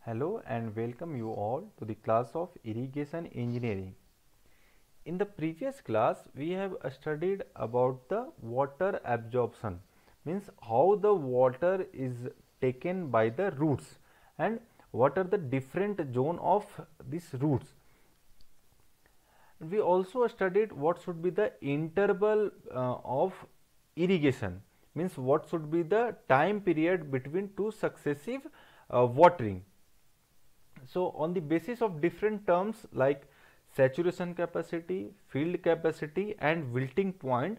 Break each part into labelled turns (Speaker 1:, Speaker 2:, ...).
Speaker 1: Hello and welcome you all to the class of Irrigation Engineering. In the previous class, we have studied about the water absorption, means how the water is taken by the roots and what are the different zone of these roots. We also studied what should be the interval of irrigation, means what should be the time period between two successive watering. So, on the basis of different terms like saturation capacity, field capacity and wilting point,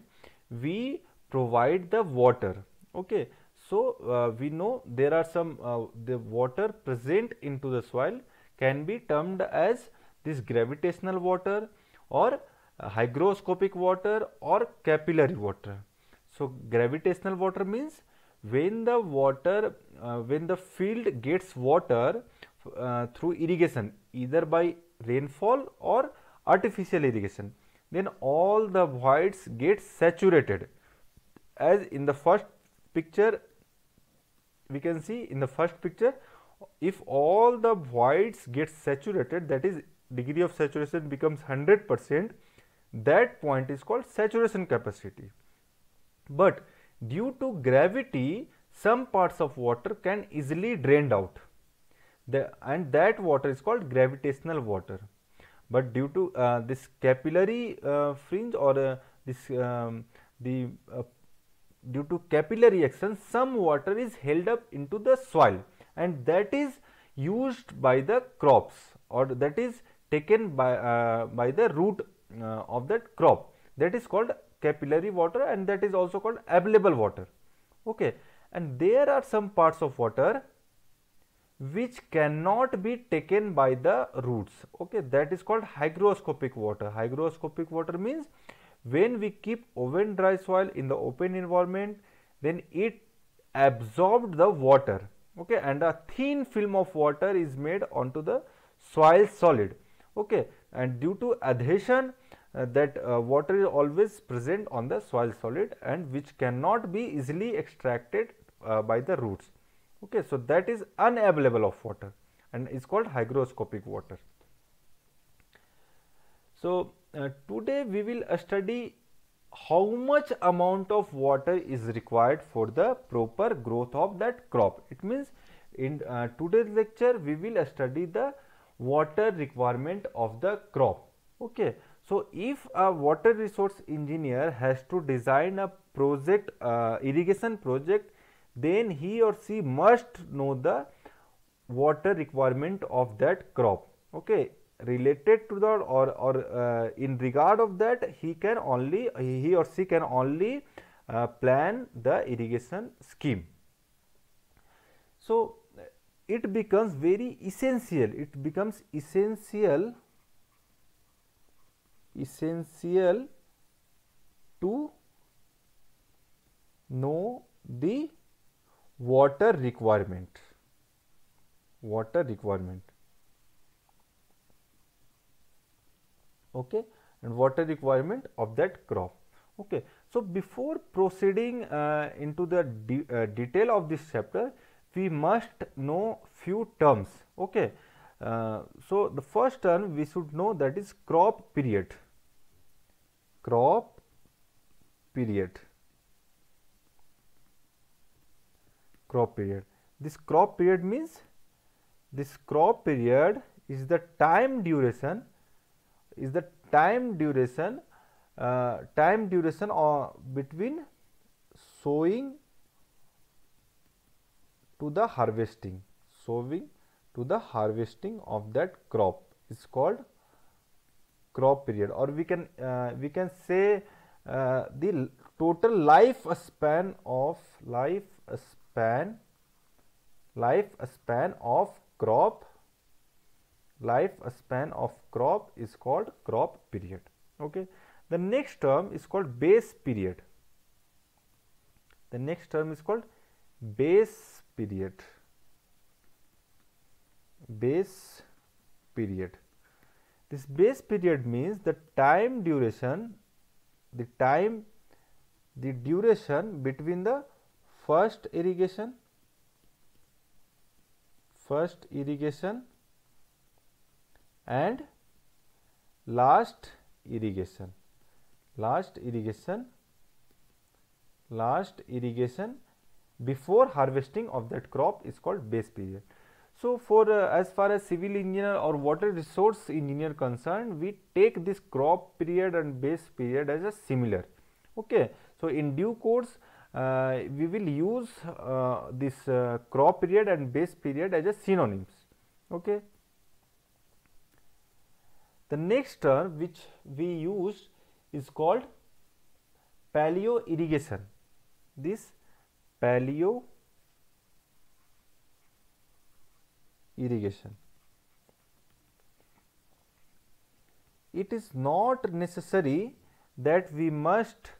Speaker 1: we provide the water. Okay. So, we know there are some the water present into the soil can be termed as this gravitational water or hygroscopic water or capillary water. So, gravitational water means when the water when the field gets water through irrigation either by rainfall or artificial irrigation, then all the voids get saturated. As in the first picture, we can see in the first picture, if all the voids get saturated, that is degree of saturation becomes 100%, that point is called saturation capacity. But due to gravity, some parts of water can easily drained out, and that water is called gravitational water. But due to this capillary fringe or this due to capillary action, some water is held up into the soil and that is used by the crops, or that is taken by the root of that crop. That is called capillary water and that is also called available water. Okay. And there are some parts of water which cannot be taken by the roots. Okay, that is called hygroscopic water. Hygroscopic water means when we keep oven dry soil in the open environment, then it absorbed the water. Okay, and a thin film of water is made onto the soil solid. Okay, and due to adhesion, that water is always present on the soil solid and which cannot be easily extracted by the roots. Okay, so that is unavailable of water and is called hygroscopic water. So, today we will study how much amount of water is required for the proper growth of that crop. It means in today's lecture we will study the water requirement of the crop. Okay. So, if a water resource engineer has to design a project, irrigation project, then he or she must know the water requirement of that crop. Okay, related to that or in regard of that, he or she can only plan the irrigation scheme. So, it becomes very essential, essential to know the water requirement. Okay, and water requirement of that crop. Okay, so before proceeding into the detail of this chapter, we must know few terms. Okay, so the first term we should know, that is crop period. Crop period. This crop period means, this crop period is the time duration between sowing to the harvesting. Of that crop is called crop period, or we can say the total lifespan of crop is called crop period. Okay. The next term is called base period. Base period. This base period means the duration between the first irrigation first irrigation and last irrigation. Last irrigation before harvesting of that crop is called base period. So for as far as civil engineer or water resource engineer concerned, we take this crop period and base period as a similar. Okay. So in due course we will use this crop period and base period as a synonyms. Okay. The next term which we use is called paleo irrigation. This paleo irrigation. It is not necessary that we must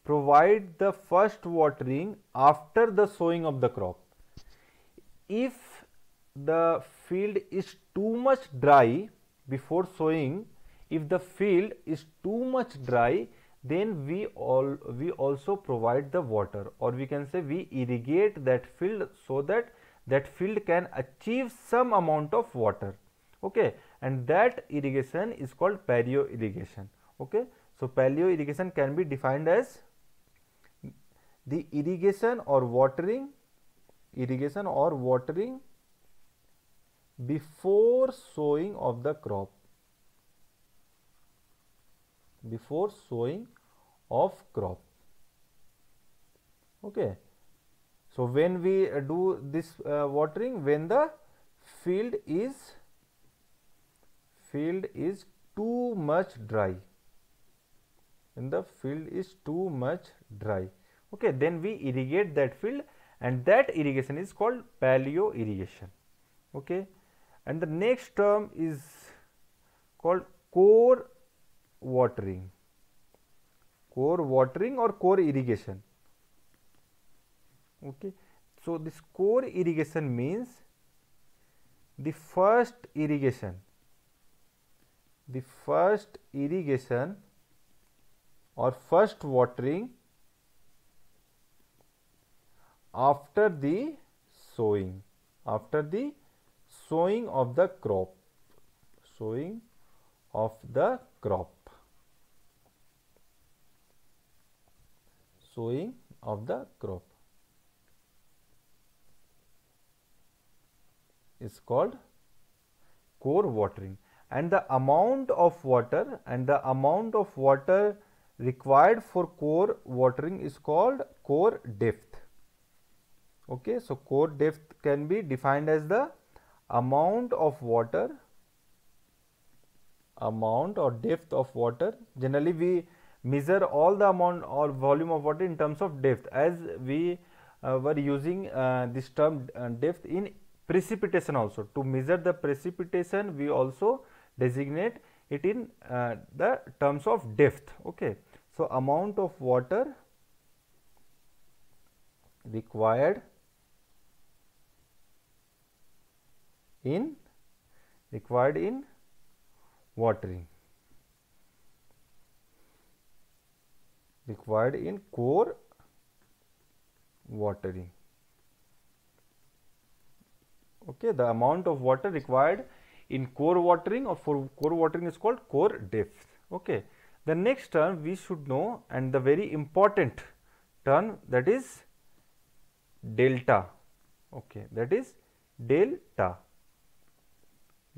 Speaker 1: provide the first watering after the sowing of the crop. If the field is too much dry before sowing, if the field is too much dry, then we also provide the water, or we can say we irrigate that field so that that field can achieve some amount of water. Okay, and that irrigation is called paleo irrigation. Okay, so paleo irrigation can be defined as the irrigation or watering before sowing of the crop. Before sowing of crop. Okay. So when we do this watering, when the field is too much dry, when the field is too much dry, okay, then we irrigate that field, and that irrigation is called paleo irrigation. Okay, and the next term is called core watering. Core watering or core irrigation. Okay, so this core irrigation means the first irrigation or first watering after the sowing of the crop. Sowing of the crop. Sowing of the crop is called core watering, and the amount of water required for core watering is called core depth. Okay, so core depth can be defined as the amount of water, amount or depth of water. Generally we measure all the amount or volume of water in terms of depth, as we were using this term depth in precipitation also. To measure the precipitation, we also designate it in the terms of depth. Okay, so amount of water required in watering, required in core watering. Okay, the amount of water required in core watering or for core watering is called core depth. Okay, the next term we should know, and the very important term, that is delta. Okay, that is delta.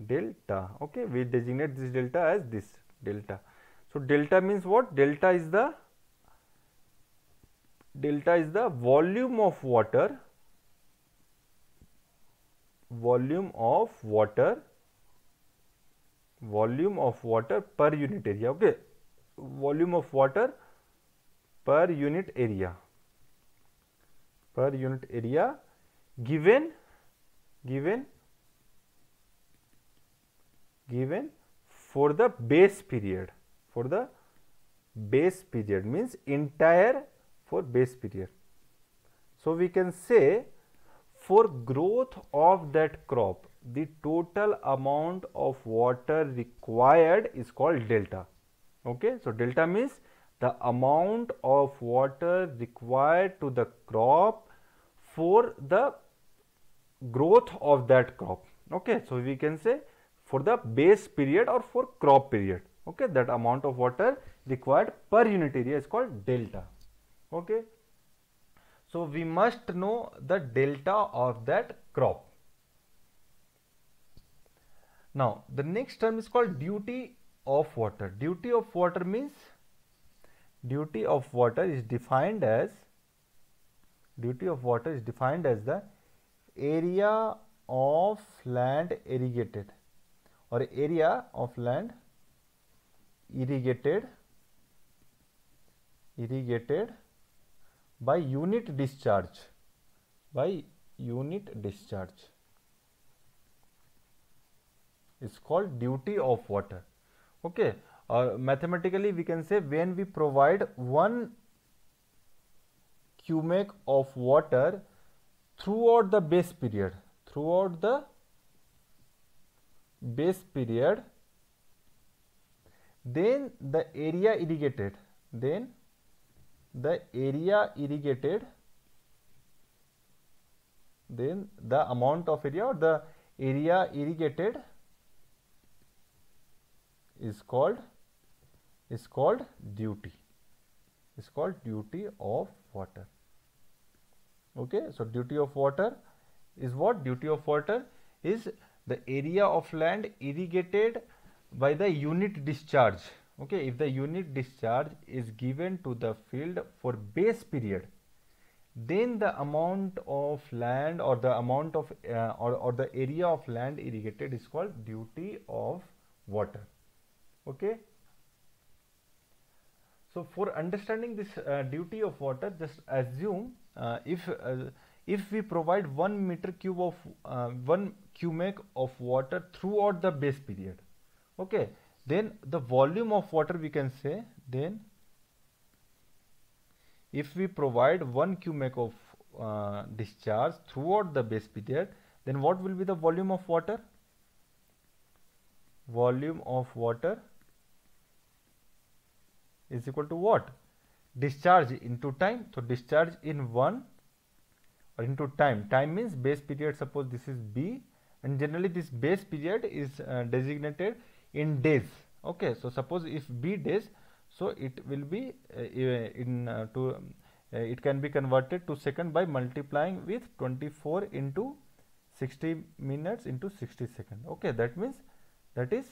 Speaker 1: Delta. Okay, we designate this delta as this delta. So delta means what? Delta is the volume of water, volume of water per unit area. Okay, volume of water per unit area, given for the base period. For the base period means entire for base period. So we can say for growth of that crop, the total amount of water required is called delta. Okay, so delta means the amount of water required to the crop for the growth of that crop. Okay, so we can say for the base period or for crop period. Okay, that amount of water required per unit area is called delta. Okay, so we must know the delta of that crop. Now the next term is called duty of water. Duty of water means, duty of water is defined as the area of land irrigated, or area of land irrigated by unit discharge, is called duty of water. Okay, mathematically we can say when we provide 1 cubic of water throughout the base period, then the area irrigated, then the amount of area or the area irrigated is called duty, of water. Okay, so duty of water is what? Duty of water is the area of land irrigated by the unit discharge. Okay, if the unit discharge is given to the field for base period, then the amount of land or the amount of or the area of land irrigated is called duty of water. Okay, so for understanding this duty of water, just assume if we provide 1 meter cube of 1 cubic of water throughout the base period, okay, then the volume of water we can say, then if we provide 1 cubic of discharge throughout the base period, then what will be the volume of water? Volume of water is equal to what? Discharge into time. So discharge in 1 or into time. Time means base period. Suppose this is B, and generally this base period is designated in days. Okay, so suppose if B days, so it will be it can be converted to second by multiplying with 24 into 60 minutes into 60 seconds. Okay, that means that is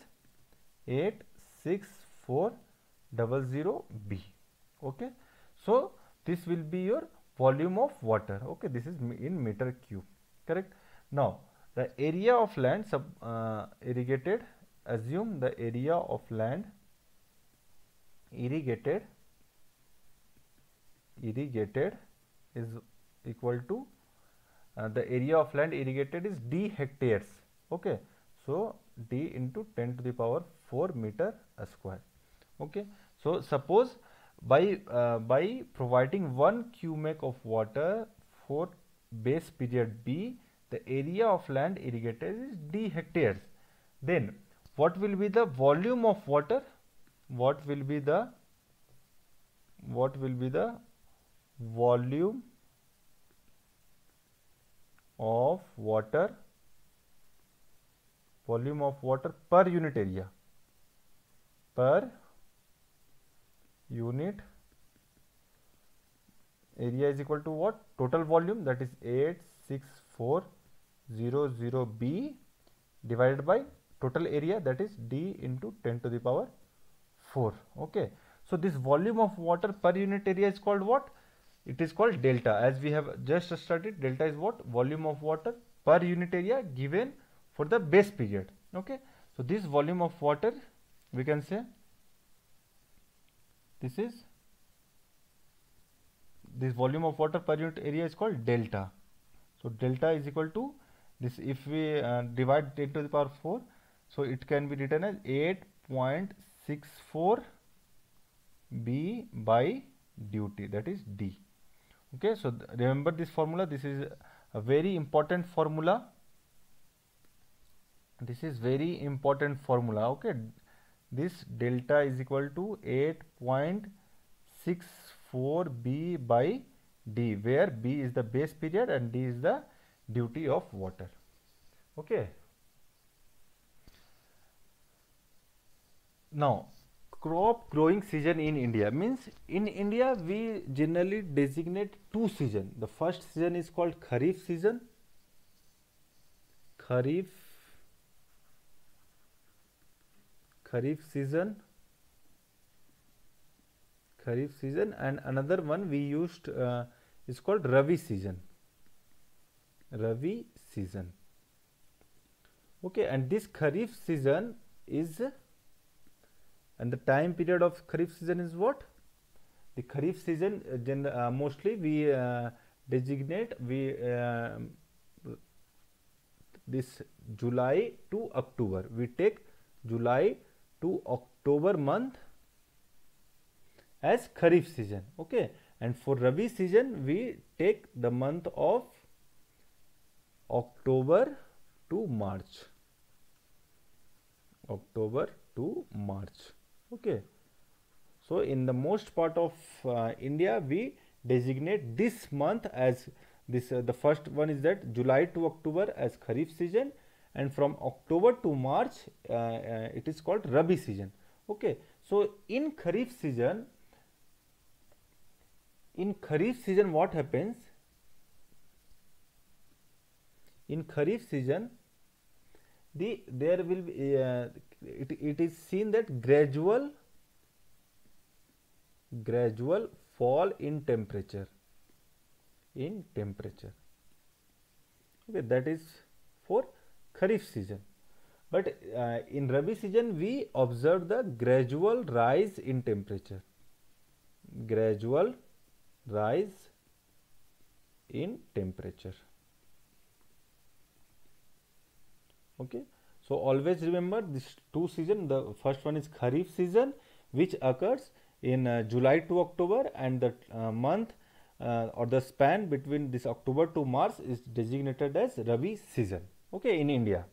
Speaker 1: 86400 B. Okay, so this will be your volume of water. Okay, this is in meter cube, correct? Now the area of land irrigated, assume the area of land irrigated is equal to the area of land irrigated is d hectares. Okay, so d into 10 to the power 4 meter square. Okay, so suppose by providing 1 cubic of water for base period B, the area of land irrigated is d hectares. Then what will be the volume of water? What will be the volume of water? Volume of water per unit area. Per unit area is equal to what? Total volume, that is 86400 B divided by total area, that is D into 10 to the power 4. Okay, so this volume of water per unit area is called what? It is called delta. As we have just studied, delta is what? Volume of water per unit area given for the base period. Okay, so this volume of water we can say this volume of water per unit area is called delta. So delta is equal to this, if we divide 10 to the power 4, so it can be written as 8.64 B by duty, that is D. Okay, so remember this formula. This is a very important formula. This is very important formula. Okay, this delta is equal to 8.64 B by D, where B is the base period and D is the duty of water. Okay. Now, crop growing season in India means in India we generally designate two seasons. The first season is called Kharif season. Kharif season, and another one we used is called Rabi season. Rabi season. Okay, and this Kharif season is, and the time period of Kharif season is what? The Kharif season mostly we designate this July to October. We take July to October month as Kharif season. Okay, and for Rabi season we take the month of October to March. October to March. Okay, so in the most part of India we designate this month as this the first one is that July to October as Kharif season, and from October to March it is called Rabi season. Okay, so in Kharif season what happens? In Kharif season there will be it is seen that gradual fall in temperature. Okay, that is for Kharif season. But in Rabi season we observe the gradual rise in temperature. Gradual rise in temperature. Okay, so always remember this two season. The first one is Kharif season, which occurs in July to October, and the month or the span between this October to March is designated as Rabi season. Okay, in India.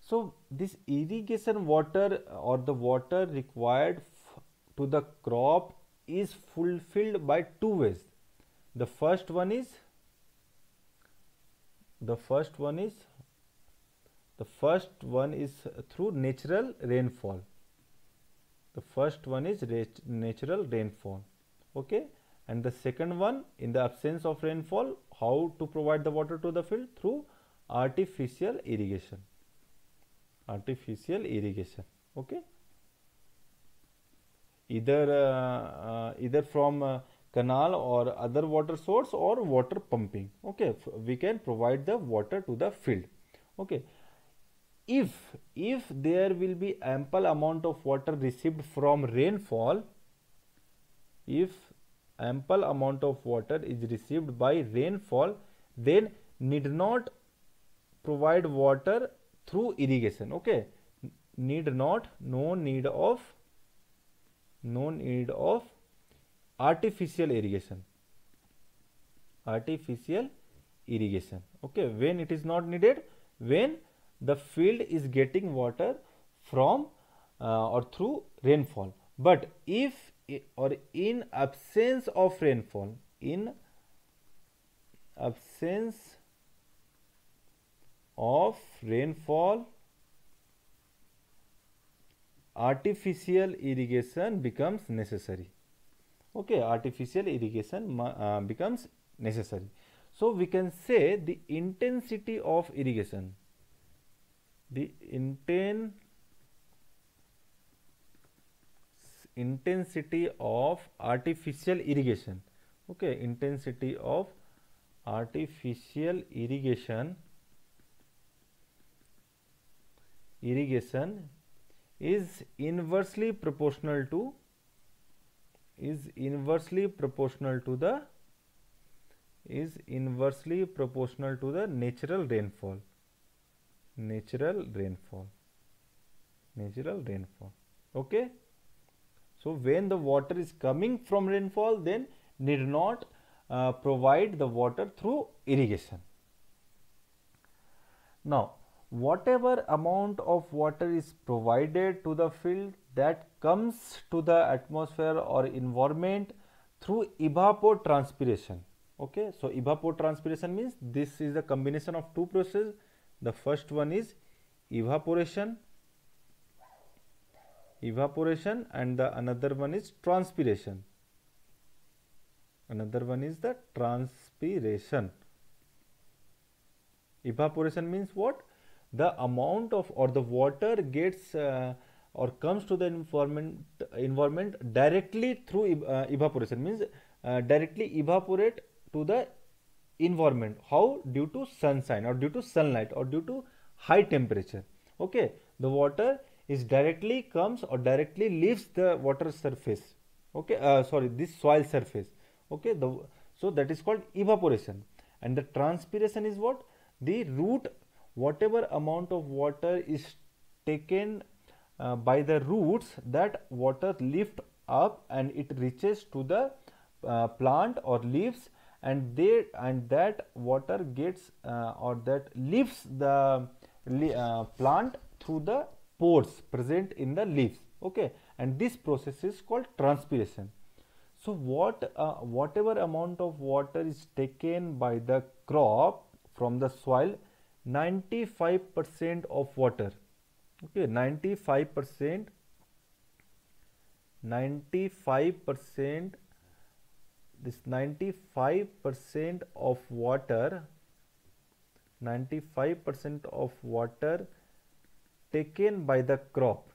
Speaker 1: So this irrigation water or the water required to the crop is fulfilled by two ways. The first one is through natural rainfall. The first one is natural rainfall. Okay, and the second one, in the absence of rainfall, how to provide the water to the field? Through artificial irrigation. Okay, either from canal or other water source or water pumping. Okay, we can provide the water to the field. Okay, if there will be ample amount of water received from rainfall, if ample amount of water is received by rainfall, then need not provide water through irrigation. Okay, no need of artificial irrigation. Okay, when it is not needed, when the field is getting water from or through rainfall. But if or in absence of rainfall, artificial irrigation becomes necessary. Okay, artificial irrigation becomes necessary. So we can say the intensity of irrigation, the intensity of artificial irrigation. Okay, intensity of artificial irrigation is inversely proportional to the natural rainfall. Okay, so when the water is coming from rainfall, then need not provide the water through irrigation. Now, whatever amount of water is provided to the field, that comes to the atmosphere or environment through evapotranspiration. Okay, so evapotranspiration means this is the combination of two processes. The first one is evaporation, and the another one is transpiration. Another one is the transpiration. Evaporation means what? The amount of or the water gets or comes to the environment directly through evaporation, means directly evaporate to the environment. How? Due to sunshine or due to sunlight or due to high temperature. Okay, the water is directly comes or directly leaves the water surface. Okay, sorry, this soil surface. Okay, so that is called evaporation. And the transpiration is what? The root, whatever amount of water is taken by the roots, that water lift up and it reaches to the plant or leaves, and that water gets or that lifts the plant through the pores present in the leaves. Okay, and this process is called transpiration. So whatever amount of water is taken by the crop from the soil, 95% of water, okay, 95%, this 95% of water, 95% of water taken by the crop,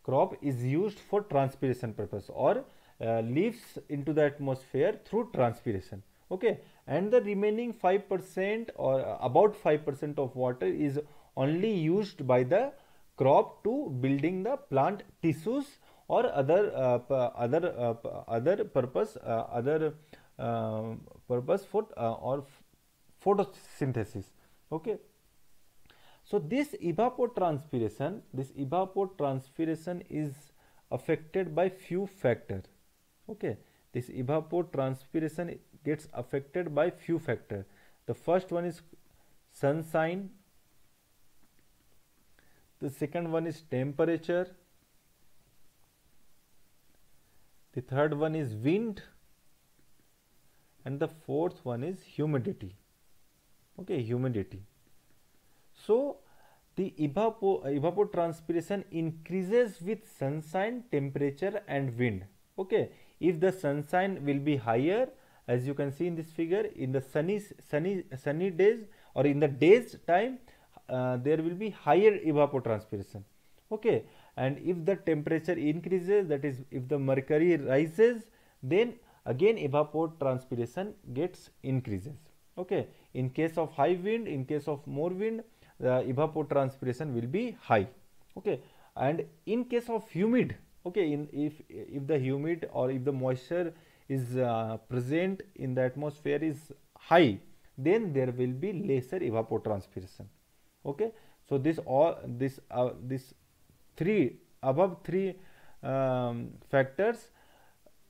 Speaker 1: crop is used for transpiration purpose, or leaves into the atmosphere through transpiration. Okay, and the remaining 5% or about 5% of water is only used by the crop to building the plant tissues or other purpose purpose for or photosynthesis. Okay, so this evapotranspiration is affected by few factors. Okay, this evapotranspiration gets affected by few factors. The first one is sunshine, the second one is temperature, the third one is wind, and the fourth one is humidity. Okay, humidity. So the evapotranspiration increases with sunshine, temperature, and wind. Okay, if the sunshine will be higher, as you can see in this figure, in the sunny days or in the day's time, there will be higher evapotranspiration. Okay, and if the temperature increases, that is if the mercury rises, then again evapotranspiration gets increases. Okay, in case of high wind, in case of more wind, the evapotranspiration will be high. Okay, and in case of humid, okay, if the humid or if the moisture is present in the atmosphere is high, then there will be lesser evapotranspiration. Okay, so this above three factors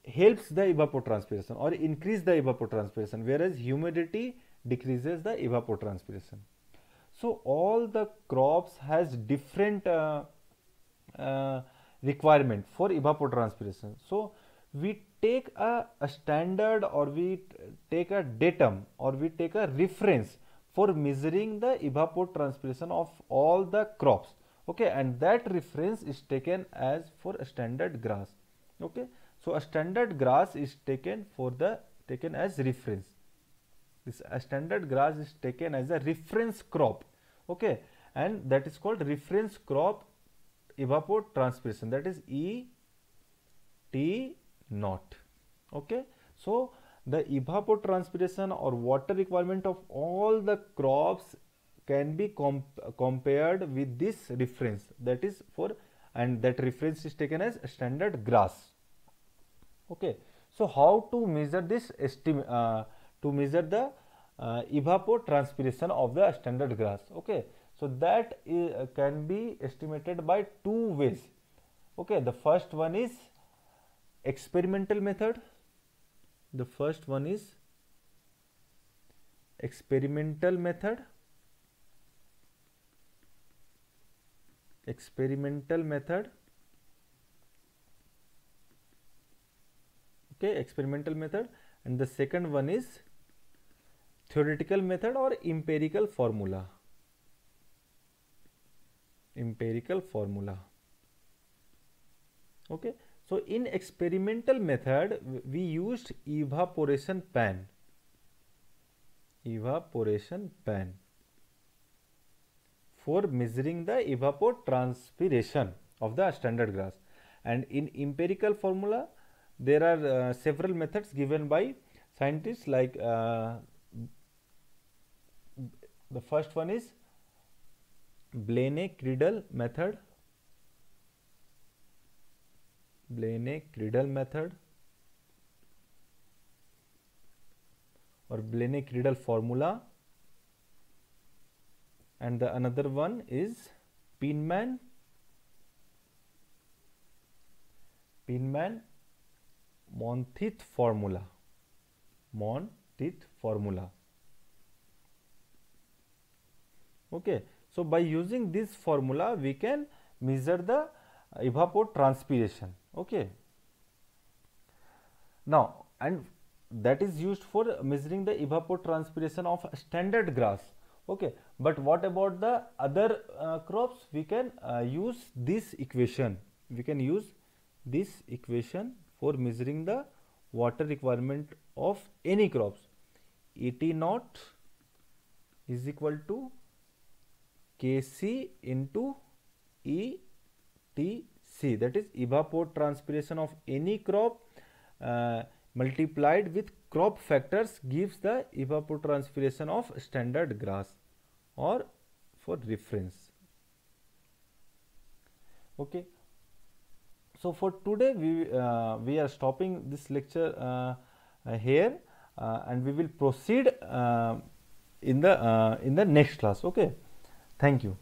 Speaker 1: helps the evapotranspiration or increase the evapotranspiration, whereas humidity decreases the evapotranspiration. So all the crops has different requirement for evapotranspiration. So we take a standard, or we take a datum, or we take a reference for measuring the evapotranspiration of all the crops. Okay, and that reference is taken as for a standard grass. Okay, so a standard grass is taken as reference. This a standard grass is taken as a reference crop. Okay, and that is called reference crop evapotranspiration, that is ET naught. Okay, so the evapotranspiration or water requirement of all the crops can be compared with this reference, that is for, and that reference is taken as standard grass. Okay, so how to measure this to measure the evapotranspiration of the standard grass? Okay, so that can be estimated by two ways. Okay, the first one is experimental method. The first one is experimental method. okay, experimental method, and the second one is theoretical method or empirical formula. Empirical formula. Okay, so in experimental method we used evaporation pan. Evaporation pan for measuring the evapotranspiration of the standard gas. And in empirical formula there are several methods given by scientists, like the first one is Blaney-Creedle method. Blaney-Creedle method or Blaney-Creedle formula, and the another one is Monteith formula. Monteith formula. Okay, so by using this formula we can measure the evapotranspiration. Okay, now, and that is used for measuring the evapotranspiration of standard grass. Okay, but what about the other crops? We can use this equation. We can use this equation for measuring the water requirement of any crops. Et naught is equal to Kc into ETC, that is evapotranspiration of any crop multiplied with crop factors gives the evapotranspiration of standard grass, or for reference. Okay, so for today we are stopping this lecture here, and we will proceed in the next class. Okay, thank you.